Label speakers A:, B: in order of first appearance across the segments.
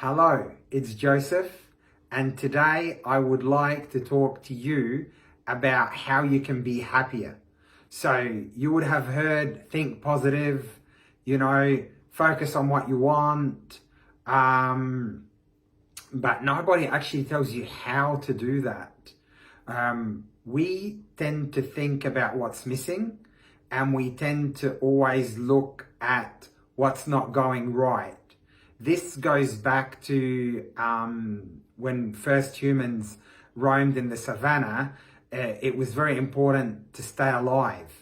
A: Hello, it's Joseph, and today I would like to talk to you about how you can be happier. So you would have heard think positive, focus on what you want, but nobody actually tells you how to do that. We tend to think about what's missing, and we tend to always look at what's not going right. This goes back to when first humans roamed in the savannah. It was very important to stay alive,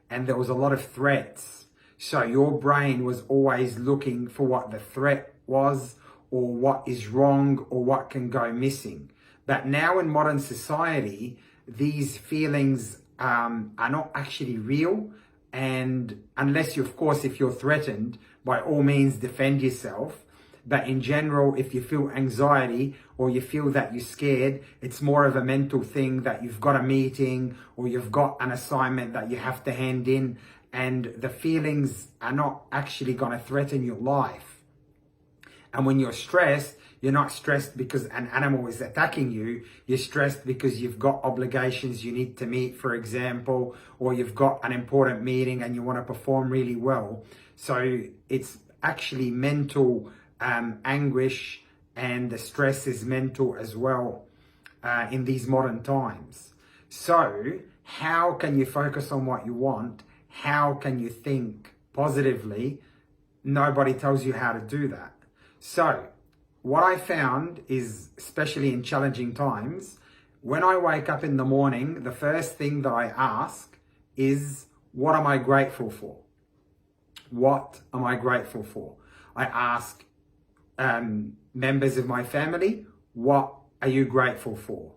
A: and there was a lot of threats. So your brain was always looking for what the threat was, or what is wrong, or what can go missing. But now in modern society, these feelings are not actually real. And unless you, of course, if you're threatened, by all means defend yourself. But in general, if you feel anxiety or you feel that you're scared, it's more of a mental thing that you've got a meeting or you've got an assignment that you have to hand in, and the feelings are not actually going to threaten your life. And when you're stressed, you're not stressed because an animal is attacking you. You're stressed because you've got obligations you need to meet, for example, or you've got an important meeting and you want to perform really well. So it's actually mental anguish, and the stress is mental as well in these modern times. So how can you focus on what you want? How can you think positively? Nobody tells you how to do that. So what I found is, especially in challenging times, when I wake up in the morning, the first thing that I ask is, what am I grateful for? What am I grateful for? I ask members of my family, what are you grateful for?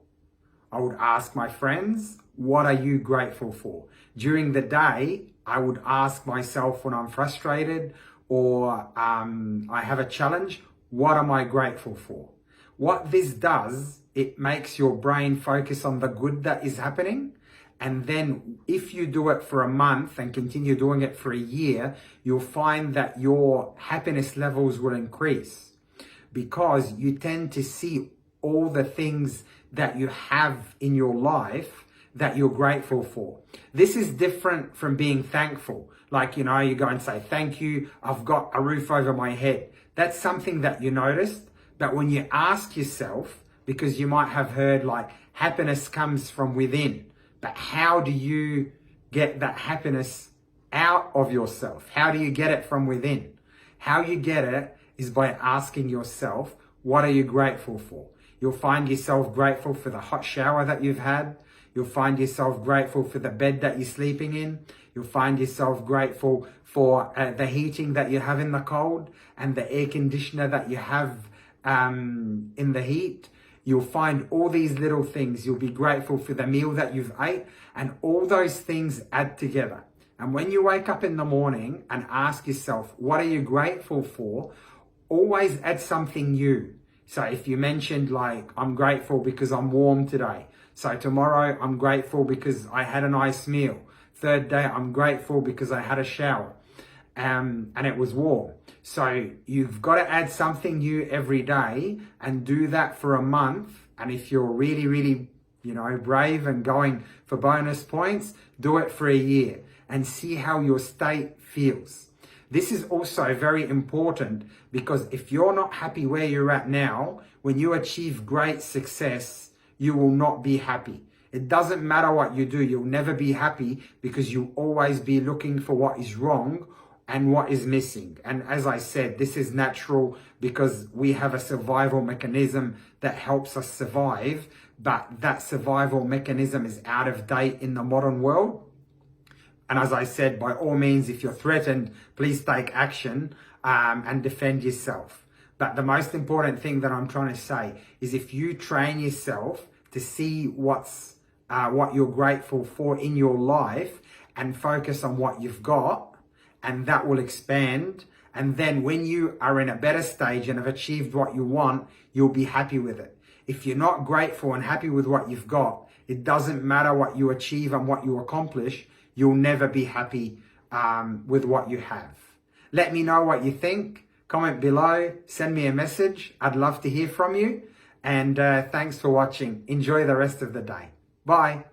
A: I would ask my friends, what are you grateful for? During the day, I would ask myself when I'm frustrated or I have a challenge, what am I grateful for? What this does, it makes your brain focus on the good that is happening. And then if you do it for a month and continue doing it for a year, you'll find that your happiness levels will increase, because you tend to see all the things that you have in your life that you're grateful for. This is different from being thankful. Like, you go and say, thank you, I've got a roof over my head. That's something that you noticed. But when you ask yourself, because you might have heard like happiness comes from within, but how do you get that happiness out of yourself? How do you get it from within? How you get it is by asking yourself, what are you grateful for? You'll find yourself grateful for the hot shower that you've had. You'll find yourself grateful for the bed that you're sleeping in. You'll find yourself grateful for the heating that you have in the cold and the air conditioner that you have in the heat. You'll find all these little things. You'll be grateful for the meal that you've ate, and all those things add together. And when you wake up in the morning and ask yourself, what are you grateful for? Always add something new. So if you mentioned like, I'm grateful because I'm warm today. So tomorrow, I'm grateful because I had a nice meal. Third day, I'm grateful because I had a shower and it was warm. So you've got to add something new every day and do that for a month. And if you're really, really, brave and going for bonus points, do it for a year and see how your state feels. This is also very important, because if you're not happy where you're at now, when you achieve great success, you will not be happy. It doesn't matter what you do, you'll never be happy, because you'll always be looking for what is wrong and what is missing. And as I said, this is natural because we have a survival mechanism that helps us survive, but that survival mechanism is out of date in the modern world. And as I said, by all means, if you're threatened, please take action and defend yourself. But the most important thing that I'm trying to say is, if you train yourself to see what you're grateful for in your life and focus on what you've got, and that will expand. And then when you are in a better stage and have achieved what you want, you'll be happy with it. If you're not grateful and happy with what you've got, it doesn't matter what you achieve and what you accomplish. You'll never be happy with what you have. Let me know what you think. comment below, send me a message. I'd love to hear from you. And thanks for watching. Enjoy the rest of the day. Bye.